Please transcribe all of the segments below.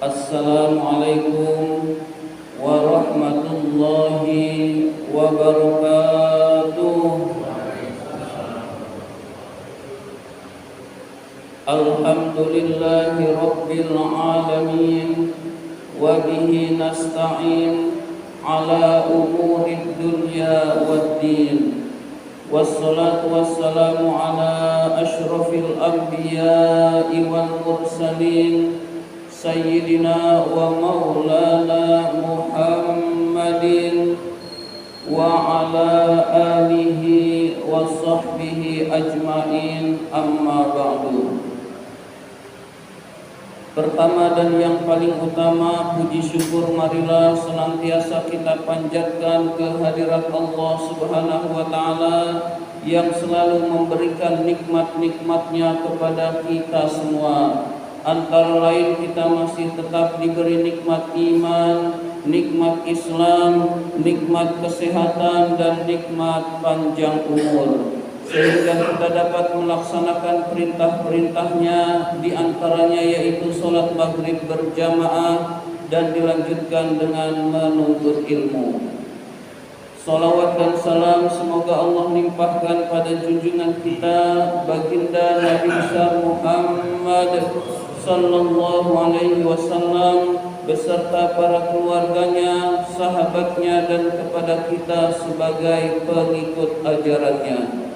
Assalamualaikum warahmatullahi wabarakatuh. Alhamdulillahi rabbil alamin, wa bihi nasta'in ala umurid dunya waddin. Wassalatu wassalamu ala ashrafil anbiya'i wal mursalin, Sayyidina wa maulana Muhammadin wa ala alihi wa sahbihi ajma'in, amma ba'du. Pertama dan yang paling utama, puji syukur marilah senantiasa kita panjatkan kehadirat Allah Subhanahu wa ta'ala yang selalu memberikan nikmat-nikmatnya kepada kita semua. Antara lain kita masih tetap diberi nikmat iman, nikmat Islam, nikmat kesehatan, dan nikmat panjang umur, sehingga kita dapat melaksanakan perintah-perintahnya, diantaranya yaitu sholat maghrib berjamaah dan dilanjutkan dengan menuntut ilmu. Salawat dan salam semoga Allah limpahkan pada junjungan kita baginda Nabi besar Muhammad sallallahu alaihi wasallam beserta para keluarganya, sahabatnya, dan kepada kita sebagai pengikut ajarannya.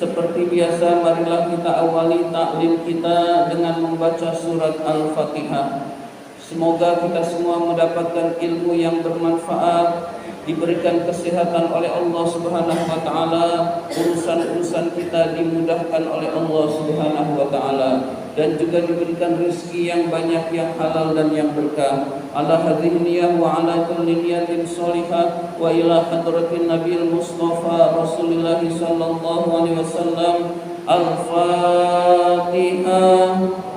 Seperti biasa, marilah kita awali taklim kita dengan membaca surat Al-Fatihah. Semoga kita semua mendapatkan ilmu yang bermanfaat, diberikan kesehatan oleh Allah Subhanahu wa ta'ala, urusan-urusan kita dimudahkan oleh Allah Subhanahu wa ta'ala, dan juga diberikan rezeki yang banyak, yang halal dan yang berkah. Ala hadhihi niyah wa ala kulli niyatin sholihah wa ila hadratin Nabil Mustafa Rasulullah sallallahu alaihi wasallam. Al-Fatihah.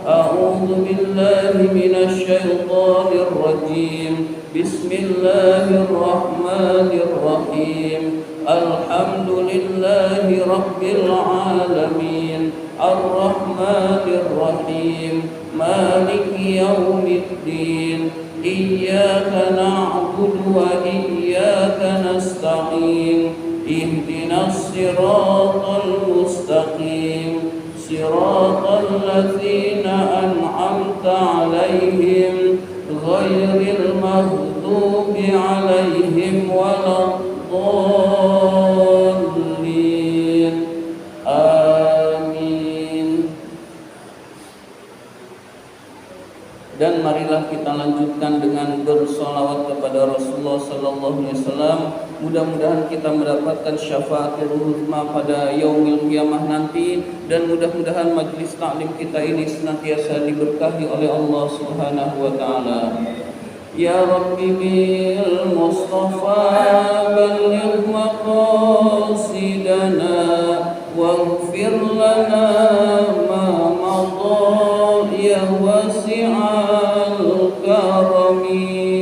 A'udzu billahi minasy syaithanir rajim. Bismillahirrahmanirrahim. Alhamdulillahi rabbil alamin. Ar-Rahmanir Rahim. Maliki yaumiddin. Iyyaka na'budu wa iyyaka nasta'in. Ihdinas siratal mustaqim. Siratal ladzina an'amta 'alaihim ghairil maghdubi 'alaihim waladdallin. Amin. Dan marilah kita lanjutkan dengan bersolawat kepada Rasulullah sallallahu alaihi wasallam. Mudah-mudahan kita mendapatkan syafaatul uzma pada yaumil qiyamah nanti, dan mudah-mudahan majlis taklim kita ini senantiasa diberkahi oleh Allah Subhanahu wa taala. Ya Rabbi bil Mustafa balligh maqasidana waghfir lana ma madha ya wasi'al karami.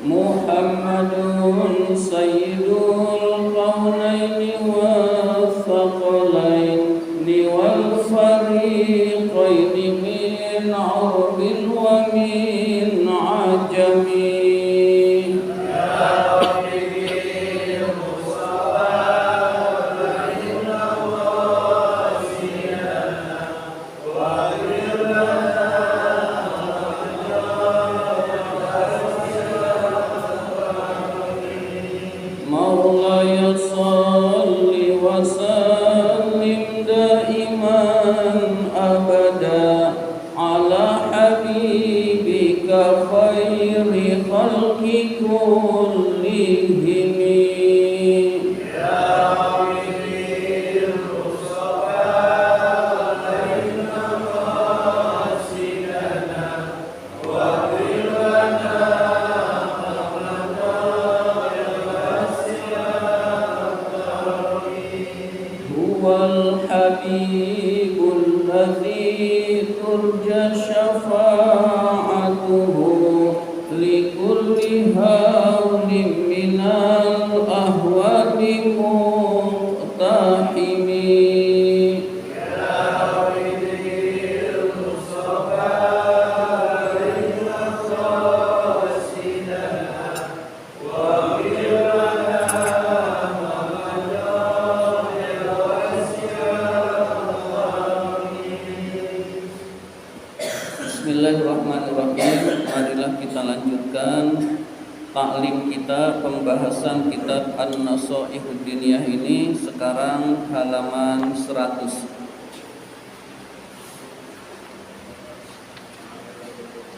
Muhammadun sayyidul qawlaini wathaqalaini wal fariqaini min arabin wa min ajami. Maulaya salli wa sallim daiman abada ala habibika khairi khalqi kullihim. wal habib الذي ترجى شفاعته لكل هول من الأهوال مقتحم Bismillahirrahmanirrahim. Marilah kita lanjutkan taklim kita, pembahasan kitab An-Nasaihud Diniyah ini. Sekarang halaman 100.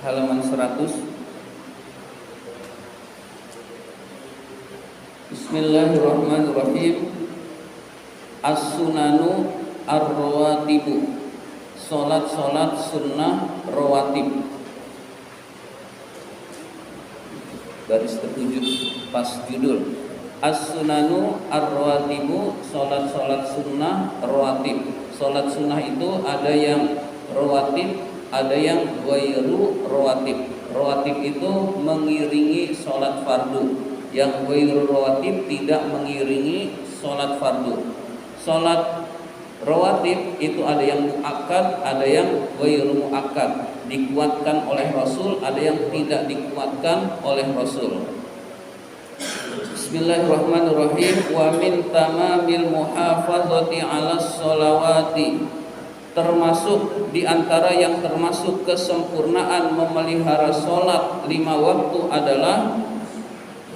Halaman 100. Bismillahirrahmanirrahim. As-sunanu ar-rawatibu, solat-solat sunnah rawatib. Garis ketujuh pas judul. As-sunanu ar-rawatibu, solat-solat sunnah rawatib. Solat sunnah itu ada yang rawatib, ada yang ghairu rawatib. Rawatib itu mengiringi solat fardu, yang ghairu rawatib tidak mengiringi solat fardu. Solat rawatib itu ada yang muakkad, ada yang ghairu muakkad, dikuatkan oleh Rasul, ada yang tidak dikuatkan oleh Rasul. Bismillahirrahmanirrahim. Wa min tamamil muhafazati 'alas sholawati, termasuk di antara yang termasuk kesempurnaan memelihara salat 5 waktu adalah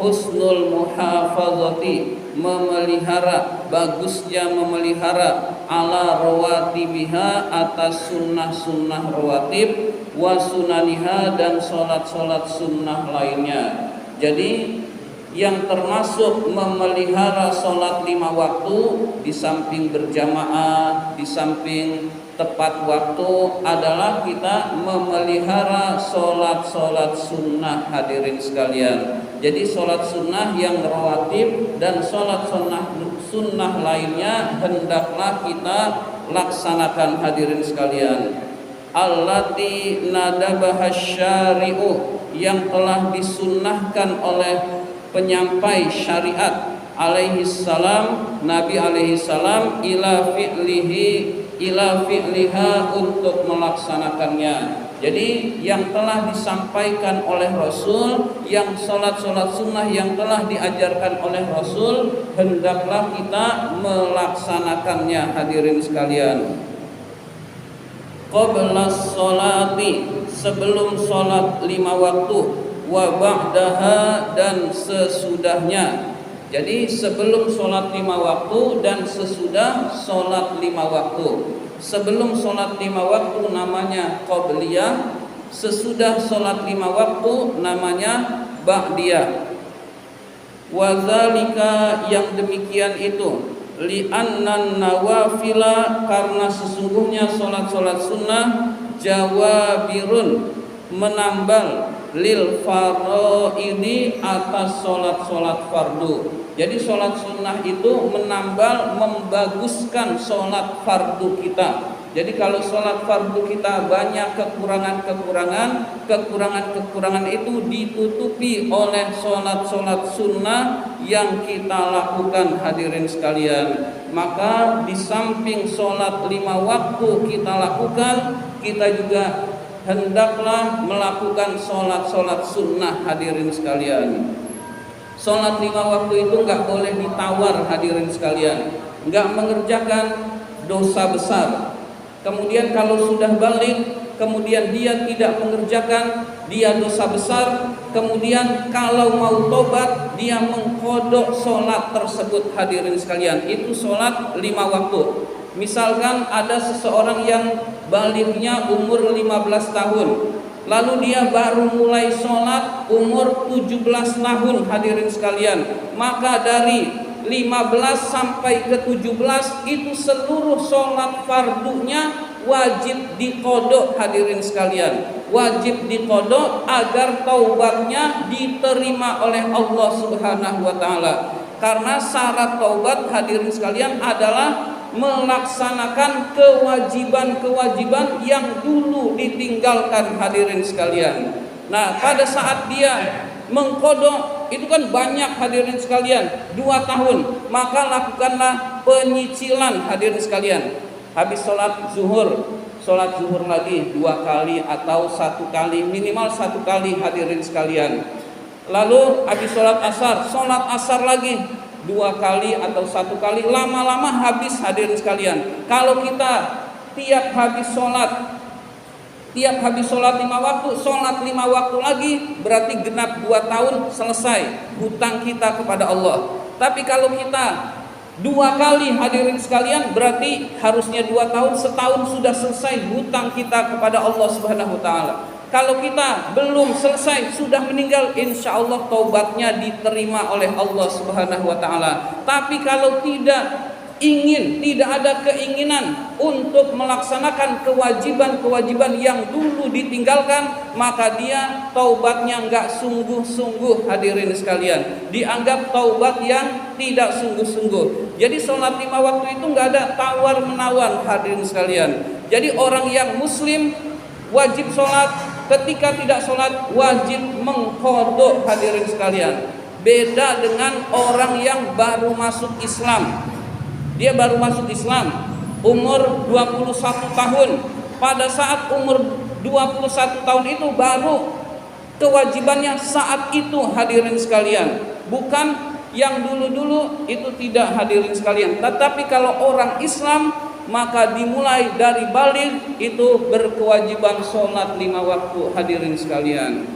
husnul muhafazati, memelihara, bagusnya memelihara, ala rawatibiha, atas sunnah-sunnah rawatib, wa sunaniha, dan sholat-sholat sunnah lainnya. Jadi yang termasuk memelihara sholat 5 waktu, di samping berjamaah, di samping tepat waktu, adalah kita memelihara sholat-sholat sunnah, hadirin sekalian. Jadi sholat sunnah yang rawatib dan sholat sunnah lainnya hendaklah kita laksanakan, hadirin sekalian. Allati nadabaha syari'u, yang telah disunnahkan oleh penyampai syariat alaihi salam, Nabi alaihi salam, ila fi'liha, untuk melaksanakannya. Jadi yang telah disampaikan oleh Rasul, yang sholat-sholat sunnah yang telah diajarkan oleh Rasul, hendaklah kita melaksanakannya, hadirin sekalian. Qabla sholati, sebelum sholat 5 waktu, wa ba'daha, dan sesudahnya. Jadi sebelum sholat 5 waktu dan sesudah sholat 5 waktu. Sebelum sholat 5 waktu namanya qobliyah, sesudah sholat 5 waktu namanya ba'diyah. Wadzalika, yang demikian itu, li'annan nawafila, karena sesungguhnya sholat-sholat sunnah, jawabirun, menambal, lil faraidi, atas sholat-sholat fardu. Jadi sholat sunnah itu menambal, membaguskan sholat fardu kita. Jadi kalau sholat fardu kita banyak kekurangan itu ditutupi oleh sholat-sholat sunnah yang kita lakukan, hadirin sekalian. Maka di samping sholat 5 waktu kita lakukan, kita juga hendaklah melakukan sholat-sholat sunnah, hadirin sekalian. Sholat 5 waktu itu nggak boleh ditawar, hadirin sekalian. Nggak mengerjakan dosa besar. Kemudian kalau sudah balik, kemudian dia tidak mengerjakan, dia dosa besar. Kemudian kalau mau tobat, dia mengkodok sholat tersebut, hadirin sekalian. Itu sholat 5 waktu. Misalkan ada seseorang yang baliknya umur 15 tahun, lalu dia baru mulai sholat umur 17 tahun, hadirin sekalian. Maka dari 15 sampai ke 17 itu seluruh sholat fardunya wajib dikodok, hadirin sekalian. Wajib dikodok agar taubatnya diterima oleh Allah Subhanahu wa ta'ala. Karena syarat taubat, hadirin sekalian, adalah melaksanakan kewajiban-kewajiban yang dulu ditinggalkan, hadirin sekalian. Nah, pada saat dia mengkodok, itu kan banyak, hadirin sekalian, 2 tahun, maka lakukanlah penyicilan, hadirin sekalian. Habis sholat zuhur lagi 2 kali atau 1 kali, minimal 1 kali, hadirin sekalian. Lalu habis sholat asar lagi 2 kali atau 1 kali, lama-lama habis, hadirin sekalian. Kalau kita tiap habis sholat 5 waktu, sholat 5 waktu lagi, berarti genap 2 tahun, selesai hutang kita kepada Allah. Tapi kalau kita 2 kali, hadirin sekalian, berarti harusnya 2 tahun, setahun sudah selesai hutang kita kepada Allah Subhanahu wa ta'ala. Kalau kita belum selesai, sudah meninggal, insya Allah taubatnya diterima oleh Allah Subhanahu wa ta'ala. Tapi kalau tidak ada keinginan untuk melaksanakan kewajiban-kewajiban yang dulu ditinggalkan, maka dia taubatnya enggak sungguh-sungguh, hadirin sekalian. Dianggap taubat yang tidak sungguh-sungguh. Jadi sholat 5 waktu itu enggak ada tawar-menawar, hadirin sekalian. Jadi orang yang muslim wajib sholat, ketika tidak sholat wajib mengqadha, hadirin sekalian. Beda dengan orang yang baru masuk Islam. Dia baru masuk Islam umur 21 tahun. Pada saat umur 21 tahun itu baru kewajibannya saat itu, hadirin sekalian. Bukan yang dulu-dulu, itu tidak, hadirin sekalian. Tetapi kalau orang Islam, maka dimulai dari baligh itu berkewajiban sholat 5 waktu, hadirin sekalian.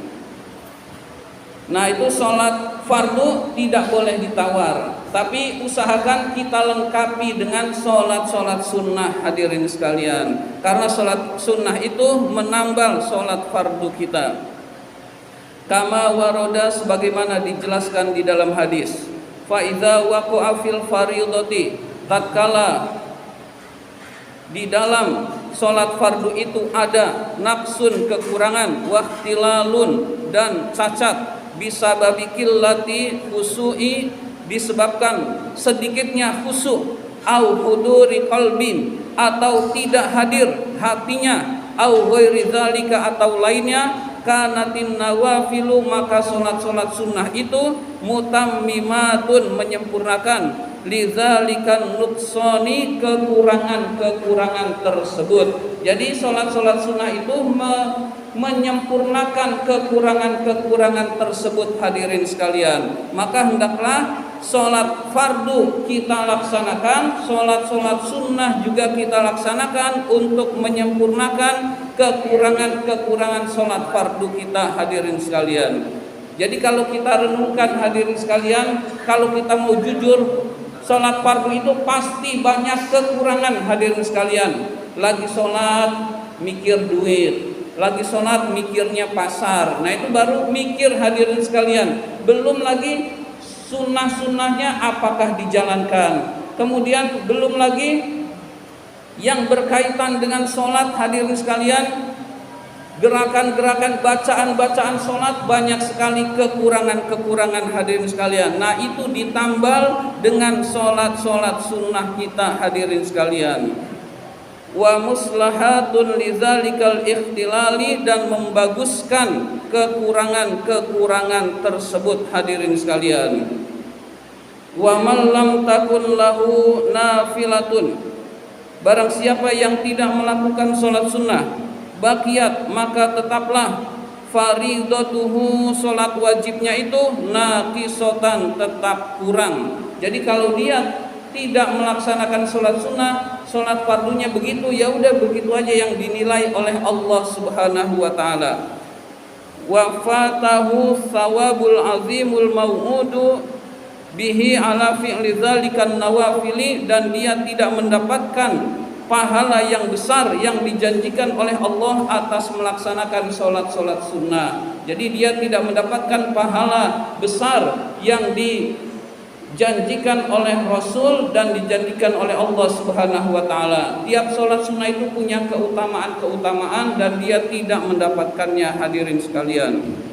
Nah, itu sholat fardu tidak boleh ditawar, tapi usahakan kita lengkapi dengan sholat-sholat sunnah, hadirin sekalian. Karena sholat sunnah itu menambal sholat fardu kita. Kama waroda, sebagaimana dijelaskan di dalam hadis. Fa idza waqa'a fil fardhati, tatkala di dalam sholat fardu itu ada naqsun, kekurangan, waqtilalun, dan cacat, bisa babi qillati khusu'i, disebabkan sedikitnya khusyuk, au huduri qalbin, atau tidak hadir hatinya, au ghairi dzalika, atau lainnya, kanatin nawafilu, maka sholat-sholat sunnah itu mutammimatun, menyempurnakan, lidzalikan nuqsani, kekurangan-kekurangan tersebut. Jadi sholat-sholat sunnah itu menyempurnakan kekurangan-kekurangan tersebut, hadirin sekalian. Maka hendaklah sholat fardu kita laksanakan, sholat-sholat sunnah juga kita laksanakan untuk menyempurnakan kekurangan-kekurangan sholat fardu kita, hadirin sekalian. Jadi kalau kita renungkan, hadirin sekalian, kalau kita mau jujur, sholat fardu itu pasti banyak kekurangan, hadirin sekalian. Lagi sholat mikir duit, lagi sholat mikirnya pasar. Nah, itu baru mikir, hadirin sekalian. Belum lagi sunnah-sunnahnya apakah dijalankan. Kemudian belum lagi yang berkaitan dengan sholat, hadirin sekalian, gerakan-gerakan, bacaan-bacaan sholat, banyak sekali kekurangan-kekurangan, hadirin sekalian. Nah, itu ditambal dengan sholat-sholat sunnah kita, hadirin sekalian. Wa muslahatun lidzalikal ikhtilali, dan membaguskan kekurangan-kekurangan tersebut, hadirin sekalian. Wa man lam takun lahu nafilatun, barang siapa yang tidak melakukan sholat sunnah, baqiyat, maka tetaplah faridatuhu, sholat wajibnya itu naqisatan, tetap kurang. Jadi kalau dia tidak melaksanakan sholat sunnah, sholat fardunya begitu, ya udah begitu aja yang dinilai oleh Allah Subhanahu wa ta'ala. Wa fatahu thawabul azimul mau'udu bihi ala fi'li dzalikan nawafili, dan dia tidak mendapatkan pahala yang besar yang dijanjikan oleh Allah atas melaksanakan sholat-sholat sunnah. Jadi dia tidak mendapatkan pahala besar yang dijanjikan oleh Rasul dan dijanjikan oleh Allah Subhanahu wa ta'ala. Tiap sholat sunnah itu punya keutamaan-keutamaan dan dia tidak mendapatkannya, hadirin sekalian.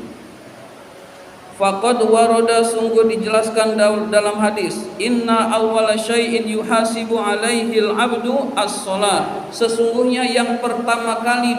Faqad warada, sungguh dijelaskan dalam hadis, inna awwala syai'in yuhasibu alaihi al-'abdu as-shalah. Sesungguhnya yang pertama kali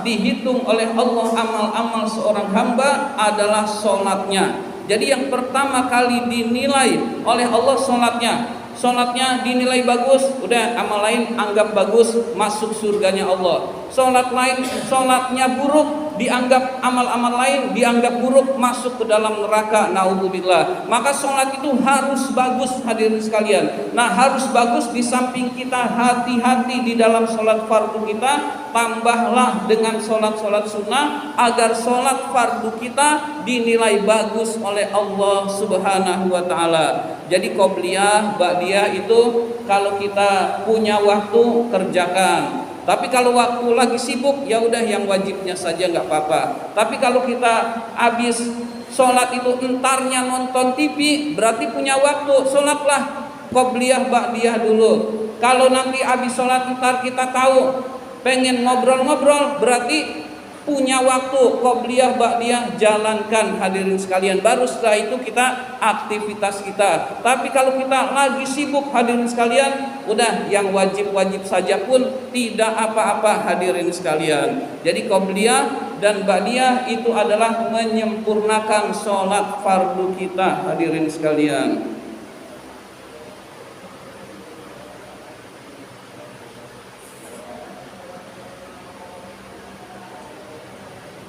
dihitung oleh Allah amal-amal seorang hamba adalah salatnya. Jadi yang pertama kali dinilai oleh Allah salatnya. Salatnya dinilai bagus, udah amal lain anggap bagus, masuk surganya Allah. Salatnya buruk, dianggap amal-amal lain dianggap buruk, masuk ke dalam neraka, naudzubillah. Maka salat itu harus bagus, hadirin sekalian. Nah, harus bagus, di samping kita hati-hati di dalam salat fardu kita, tambahlah dengan salat-salat sunnah agar salat fardu kita dinilai bagus oleh Allah Subhanahu wa taala. Jadi qobliyah, ba'diyah itu kalau kita punya waktu kerjakan. Tapi kalau waktu lagi sibuk, ya udah yang wajibnya saja nggak apa-apa. Tapi kalau kita habis sholat itu entarnya nonton TV, berarti punya waktu, sholatlah qobliyah ba'diyah dulu. Kalau nanti habis sholat entar kita tahu pengen ngobrol-ngobrol, berarti punya waktu, qobliyah ba'diyah jalankan, hadirin sekalian. Baru setelah itu kita aktivitas kita. Tapi kalau kita lagi sibuk, hadirin sekalian, udah yang wajib-wajib saja pun tidak apa-apa, hadirin sekalian. Jadi qobliyah dan ba'diyah itu adalah menyempurnakan sholat fardu kita, hadirin sekalian.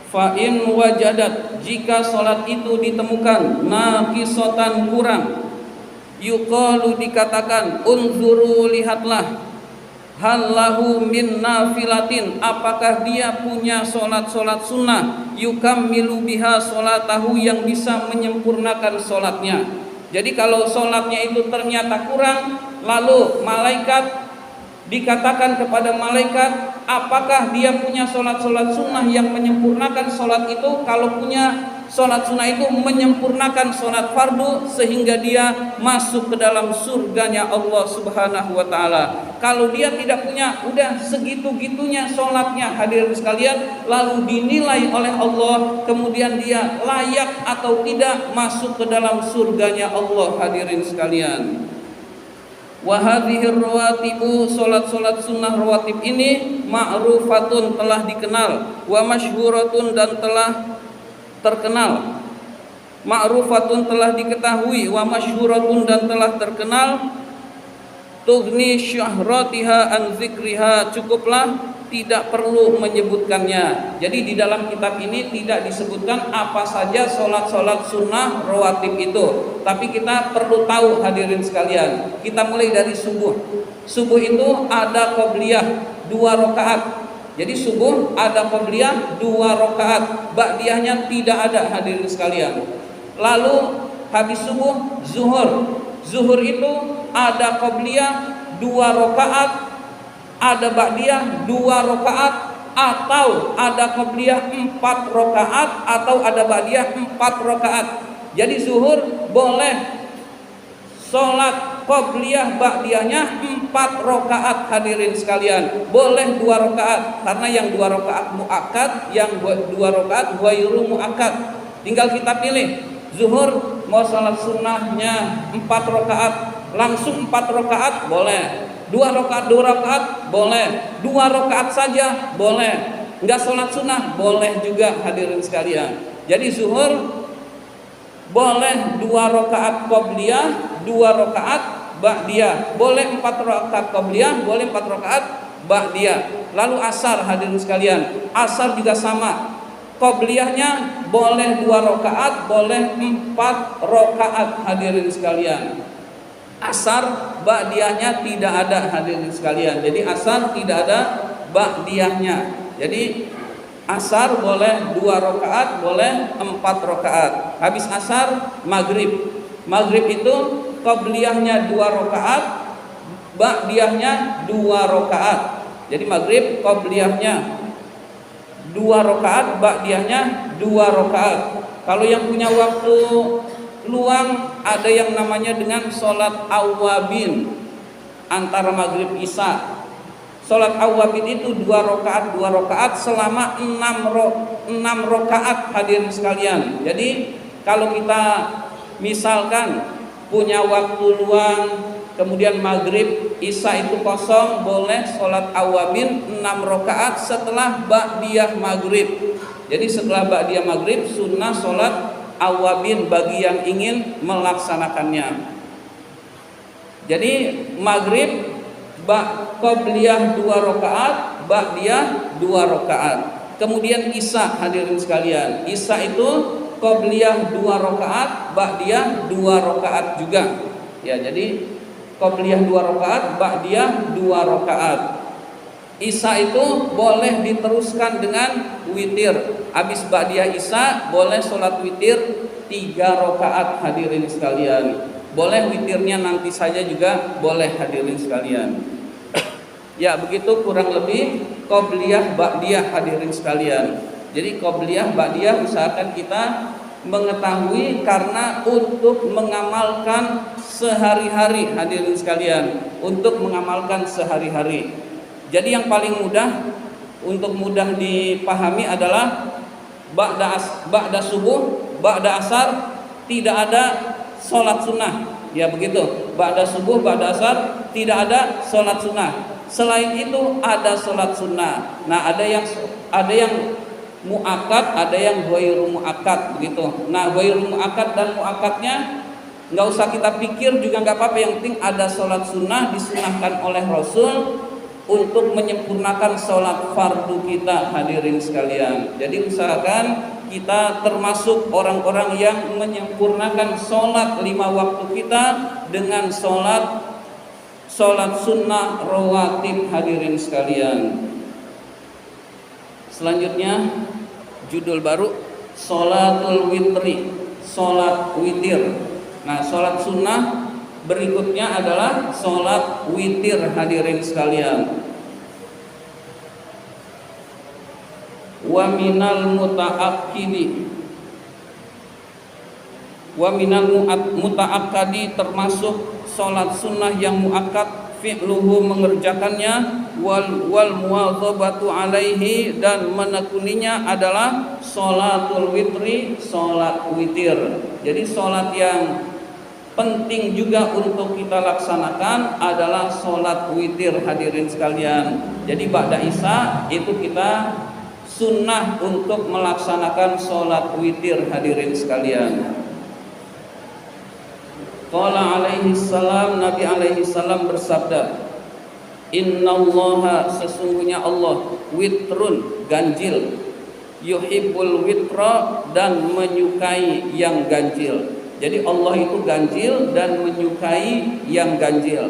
Fa'in wajadat, jika sholat itu ditemukan naqisotan, kurang, yuqalu, dikatakan, unzuru, lihatlah, hal lahu min nafilatin, apakah dia punya sholat-sholat sunnah, yukammilu biha sholatahu, yang bisa menyempurnakan sholatnya. Jadi kalau sholatnya itu ternyata kurang, lalu malaikat dikatakan kepada malaikat, apakah dia punya sholat-sholat sunnah yang menyempurnakan sholat itu? Kalau punya sholat sunnah itu menyempurnakan sholat fardu sehingga dia masuk ke dalam surganya Allah Subhanahu wa ta'ala. Kalau dia tidak punya, udah segitu-gitunya sholatnya, hadirin sekalian, lalu dinilai oleh Allah, kemudian dia layak atau tidak masuk ke dalam surganya Allah, hadirin sekalian. Wa hadhir rawatibu, salat-salat sunnah rawatib ini ma'rufatun, telah dikenal, wa masyhuratun, dan telah terkenal. Ma'rufatun, telah diketahui, wa masyhuratun, dan telah terkenal. Tughni syahratiha an zikriha, cukuplah, tidak perlu menyebutkannya. Jadi di dalam kitab ini tidak disebutkan apa saja sholat-sholat sunnah rawatib itu, tapi kita perlu tahu, hadirin sekalian. Kita mulai dari subuh. Subuh itu ada qobliyah 2 rakaat. Jadi subuh ada qobliyah 2 rakaat, ba'diyahnya tidak ada, hadirin sekalian. Lalu habis subuh zuhur. Zuhur itu ada qobliyah 2 rakaat, ada ba'diyah 2 rakaat, atau ada qobliyah 4 rakaat, atau ada ba'diyah 4 rakaat. Jadi zuhur boleh sholat qobliyah ba'diyahnya 4 rakaat, hadirin sekalian. Boleh 2 rakaat, karena yang 2 rakaat muakkad, yang 2 rakaat ghairu muakkad. Tinggal kita pilih. Zuhur mau sholat sunnahnya 4 rakaat, langsung 4 rakaat boleh. 2 rakaat boleh, 2 rakaat saja boleh, enggak sholat sunnah boleh juga, hadirin sekalian. Jadi zuhur boleh 2 rakaat qobliyah, 2 rakaat ba'diyah, boleh 4 rakaat qobliyah, boleh 4 rakaat ba'diyah. Lalu asar, hadirin sekalian, asar juga sama, qobliyahnya boleh 2 rakaat, boleh 4 rakaat, hadirin sekalian. Asar ba'diyahnya tidak ada, hadirin sekalian. Jadi asar tidak ada ba'diyahnya. Jadi asar boleh 2 rakaat, boleh 4 rakaat. Habis asar maghrib. Maghrib itu qobliyahnya 2 rakaat, ba'diyahnya 2 rakaat. Jadi maghrib qobliyahnya 2 rakaat, ba'diyahnya 2 rakaat. Kalau yang punya waktu luang, ada yang namanya dengan sholat awwabin antara maghrib isya. Sholat awwabin itu 2 rakaat, 2 rakaat selama 6 rakaat, hadirin sekalian. Jadi Kalau kita misalkan punya waktu luang, kemudian maghrib, isya itu kosong, boleh sholat awabin 6 rakaat setelah ba'diyah maghrib. Jadi setelah ba'diyah maghrib sunnah sholat awabin bagi yang ingin melaksanakannya. Jadi maghrib qobliyah 2 rakaat, ba'diyah 2 rakaat. Kemudian isya, hadirin sekalian, isya itu qobliyah 2 rakaat, ba'diyah 2 rakaat juga. Ya, jadi qobliyah 2 rakaat, ba'diyah 2 rakaat. Isya itu boleh diteruskan dengan witir. Habis ba'diyah isya boleh sholat witir 3 rakaat, hadirin sekalian. Boleh witirnya nanti saja juga boleh, hadirin sekalian. Ya, begitu kurang lebih qobliyah ba'diyah, hadirin sekalian. Jadi qobliyah ba'diyah usahakan kita mengetahui karena untuk mengamalkan sehari-hari, hadirin sekalian, untuk mengamalkan sehari-hari. Jadi yang paling mudah untuk mudah dipahami adalah ba'da subuh, ba'da asar tidak ada sholat sunnah. Ya begitu, ba'da subuh, ba'da asar tidak ada sholat sunnah. Selain itu ada sholat sunnah. Nah, ada yang mu'akkad, ada yang ghairu mu'akkad begitu. Nah, ghairu mu'akkad dan mu'akkadnya nggak usah kita pikir juga nggak apa-apa, yang penting ada sholat sunnah disunahkan oleh Rasul untuk menyempurnakan sholat fardu kita, hadirin sekalian. Jadi usahakan kita termasuk orang-orang yang menyempurnakan sholat 5 waktu kita dengan sholat sunnah rawatib, hadirin sekalian. Selanjutnya judul baru, sholatul witri, sholat witir. Nah, sholat sunnah berikutnya adalah sholat witir, hadirin sekalian. Wa minal muta'akkadi termasuk sholat sunnah yang muakkad, fi'luhu mengerjakannya, wal muwadzabatu alaihi dan menekuninya adalah sholatul witri, sholat witir. Jadi sholat yang penting juga untuk kita laksanakan adalah sholat witir, hadirin sekalian. Jadi ba'da isya itu kita sunnah untuk melaksanakan sholat witir, hadirin sekalian. Qala alaihi salam, Nabi alaihi salam bersabda, innallaha, sesungguhnya Allah, witrun, ganjil, yuhibbul witra, dan menyukai yang ganjil. Jadi Allah itu ganjil dan menyukai yang ganjil.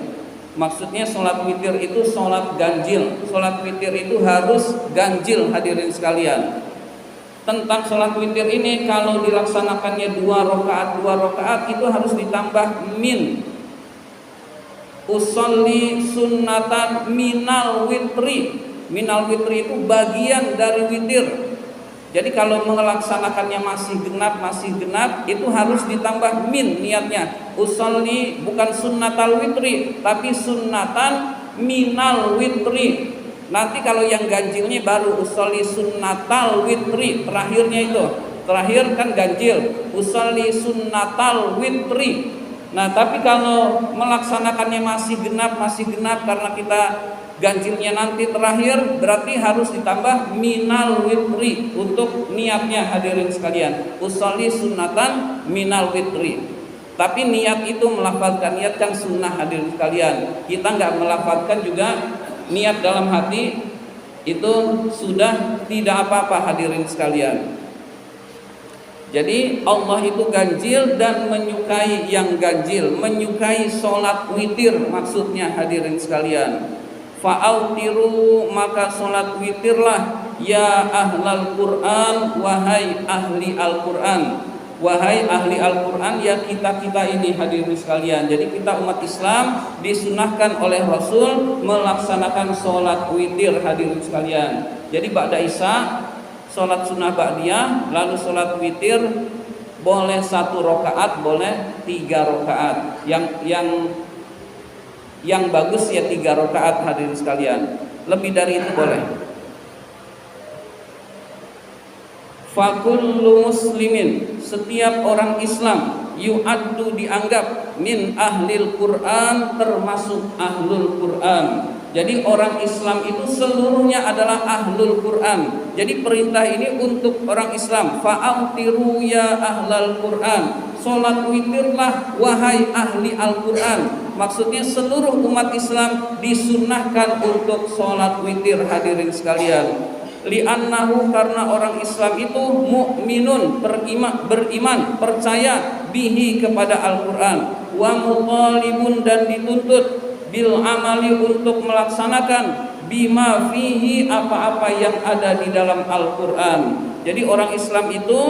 Maksudnya sholat witir itu sholat ganjil. Sholat witir itu harus ganjil, hadirin sekalian. Tentang sholat witir ini, kalau dilaksanakannya 2 rakaat itu harus ditambah min. Usolli sunnatan minal witri. Minal witri itu bagian dari witir. Jadi kalau melaksanakannya masih genap, itu harus ditambah min niatnya. Usolli bukan sunnatal witri, tapi sunnatan minal witri. Nanti kalau yang ganjilnya baru usolli sunnatal witri, terakhirnya itu. Terakhir kan ganjil, usolli sunnatal witri. Nah, tapi kalau melaksanakannya masih genap karena kita ganjilnya nanti terakhir, berarti harus ditambah minal witri untuk niatnya, hadirin sekalian. Usolli sunnatan minal witri. Tapi niat itu melafazkan, niat kan sunnah, hadirin sekalian. Kita nggak melafazkan juga niat dalam hati, itu sudah tidak apa-apa, hadirin sekalian. Jadi Allah itu ganjil dan menyukai yang ganjil, menyukai sholat witir maksudnya, hadirin sekalian. Fa'autiru, maka sholat witirlah ya ahlal Qur'an, wahai ahli Al-Qur'an. Wahai ahli Al-Qur'an, ya kita ini, hadirin sekalian. Jadi kita umat Islam disunahkan oleh Rasul melaksanakan sholat witir, hadirin sekalian. Jadi ba'da isya sholat sunnah ba'diyah, lalu sholat witir boleh 1 rakaat, boleh 3 rakaat. Yang bagus ya 3 rakaat, hadirin sekalian. Lebih dari itu boleh. Fakullu muslimin, setiap orang Islam, yu'addu dianggap min ahlil Quran, termasuk ahlul Quran. Jadi orang Islam itu seluruhnya adalah ahlul Quran. Jadi perintah ini untuk orang Islam. Fa'amtiru ya ahlal Quran, sholat witirlah wahai ahli Al-Quran. Maksudnya seluruh umat Islam disunnahkan untuk sholat witir, hadirin sekalian. Li'annahu, karena orang Islam itu mukminun, beriman, percaya bihi kepada Al-Quran, wa mutalibun, dan dituntut bil amali, untuk melaksanakan bima fihi, apa-apa yang ada di dalam Al-Quran. Jadi orang Islam itu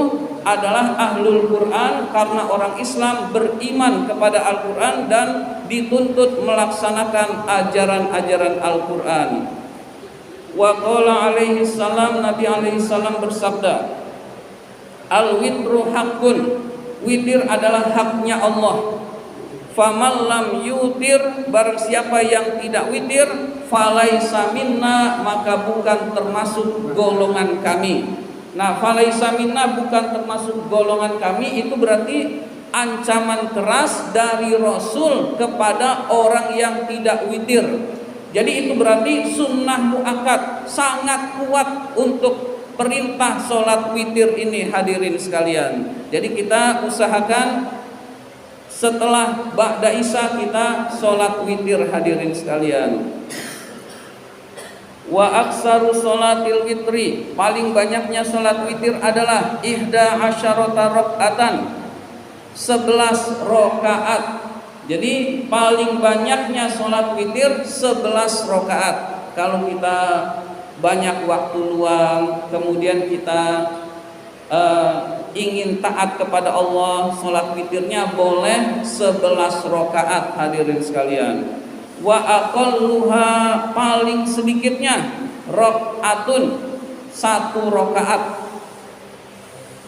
adalah ahlul Quran karena orang Islam beriman kepada Al-Quran dan dituntut melaksanakan ajaran-ajaran Al-Quran. Wa qala alaihi salam, Nabi alaihi salam bersabda, al-witru haqqun, witir adalah haknya Allah. Faman lam yutir, barang siapa yang tidak witir, falaisa minna, maka bukan termasuk golongan kami. Nah, falaisa minna, bukan termasuk golongan kami, itu berarti ancaman keras dari Rasul kepada orang yang tidak witir. Jadi itu berarti sunnah muakkad, sangat kuat untuk perintah sholat witir ini, hadirin sekalian. Jadi kita usahakan setelah ba'da isya kita sholat witir, hadirin sekalian. Wa aksaru sholatil witri, paling banyaknya sholat witir adalah ihda asyarata rakaatan, 11 rakaat. Jadi paling banyaknya sholat witir 11 rakaat. Kalau kita banyak waktu luang, kemudian kita ingin taat kepada Allah, sholat witirnya boleh 11 rakaat, hadirin sekalian. Wa aqalluha, paling sedikitnya rakaatun, 1 rakaat.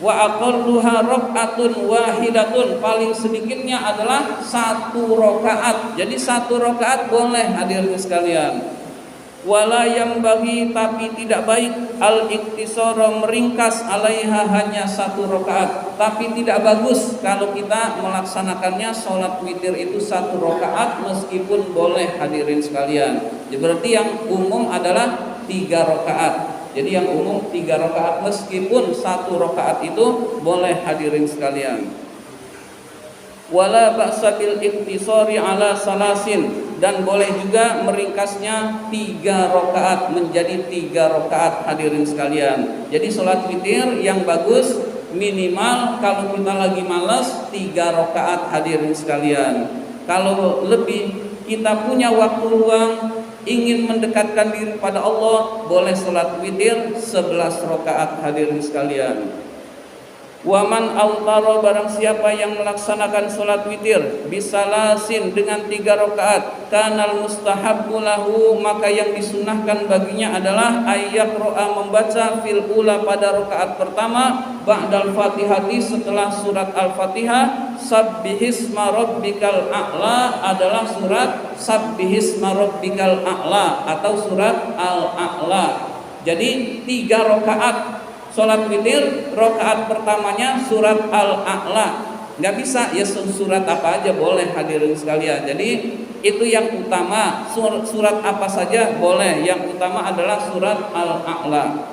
Wa aqalluha rakaatun wahidatun, paling sedikitnya adalah 1 rakaat. Jadi 1 rakaat boleh, hadirin sekalian. Wala yang bagi, tapi tidak baik al-iktisara, meringkas alaiha, hanya 1 rakaat. Tapi tidak bagus kalau kita melaksanakannya sholat witir itu 1 rakaat, meskipun boleh, hadirin sekalian. Jadi berarti yang umum adalah 3 rakaat. Jadi yang umum 3 rakaat, meskipun 1 rakaat itu boleh, hadirin sekalian. Wala ba'sa bil iktisari ala salasin, dan boleh juga meringkasnya 3 rakaat menjadi 3 rakaat, hadirin sekalian. Jadi sholat witir yang bagus minimal kalau kita lagi malas 3 rakaat, hadirin sekalian. Kalau lebih kita punya waktu luang, ingin mendekatkan diri pada Allah, boleh sholat witir 11 rakaat, hadirin sekalian. Waman autaro, barang siapa yang melaksanakan sholat witir bisalasin, dengan 3 rakaat, kanal mustahabbu lahu, maka yang disunahkan baginya adalah ayyaqro'a, membaca fil ula, pada rakaat pertama, ba'dal fatihati, setelah surat al-fatihah, sabbihisma rabbikal a'la, adalah surat sabbihisma rabbikal a'la atau surat al-a'la. Jadi 3 rakaat sholat witir, rakaat pertamanya surat al-a'la. Nggak bisa ya surat apa aja boleh, hadirin sekalian. Jadi itu yang utama, surat apa saja boleh, yang utama adalah surat al-a'la.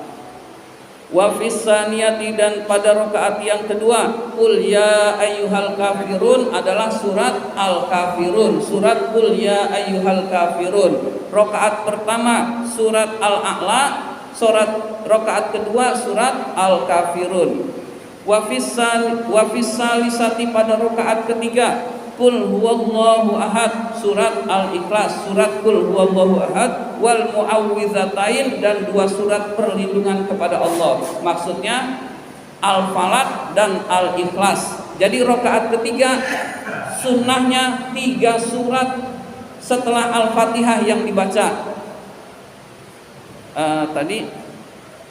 Wa fis saniyati, dan pada rakaat yang kedua, qul ya ayyuhal kafirun, adalah surat al-kafirun, surat qul ya ayyuhal kafirun. Rakaat pertama surat al-a'la, surat rakaat kedua surat al-kafirun. Wa fis salisati, pada rakaat ketiga, qul huwallahu ahad, surat al-ikhlas, surat qul huwallahu ahad, wal muawwidzatain, dan 2 surat perlindungan kepada Allah. Maksudnya al-falaq dan al-ikhlas. Jadi rakaat ketiga sunnahnya 3 surat setelah al-fatihah yang dibaca. Tadi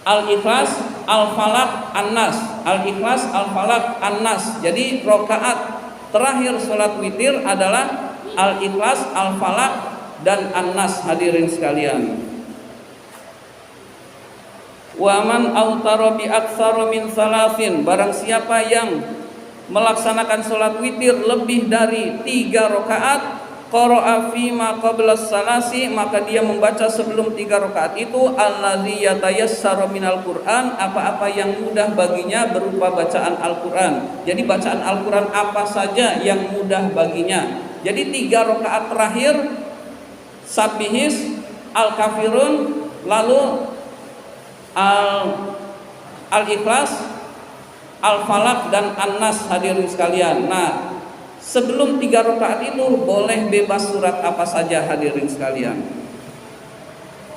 al-ikhlas, al-falaq, an-nas, al-ikhlas, al-falaq, an-nas. Jadi rakaat terakhir salat witir adalah al-ikhlas, al-falaq, dan an-nas, hadirin sekalian. Wa man autara bi aktsara min salasin, barang siapa yang melaksanakan sholat witir lebih dari 3 rakaat, qara'a fi ma qabla salasi, maka dia membaca sebelum 3 rakaat itu allazi yatayassaru minal Qur'an, apa-apa yang mudah baginya berupa bacaan Al-Qur'an. Jadi bacaan Al-Qur'an apa saja yang mudah baginya. Jadi 3 rakaat terakhir Sabbihis, Al-Kafirun, lalu Al-Ikhlas, Al-Falaq dan An-Nas, hadirin sekalian. Nah, sebelum 3 rakaat itu boleh bebas surat apa saja, hadirin sekalian.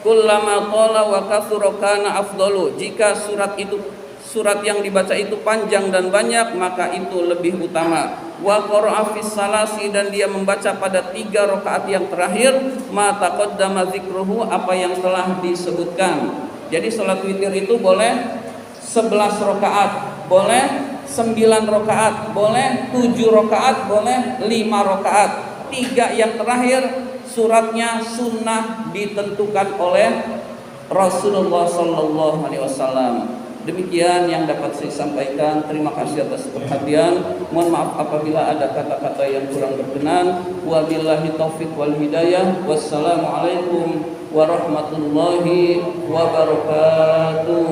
Kullama qala wa katsura kana afdalu. Jika surat yang dibaca itu panjang dan banyak, maka itu lebih utama. Wa qara'a fis salasi, dan dia membaca pada 3 rakaat yang terakhir ma taqaddama dzikruhu, apa yang telah disebutkan. Jadi salat witir itu boleh 11 rakaat, boleh 9 rakaat, boleh 7 rakaat, boleh 5 rakaat. 3 yang terakhir suratnya sunnah ditentukan oleh Rasulullah sallallahu alaihi wasallam. Demikian yang dapat saya sampaikan. Terima kasih atas perhatian. Mohon maaf apabila ada kata-kata yang kurang berkenan. Wabillahi taufik wal hidayah. Wassalamualaikum warahmatullahi wabarakatuh.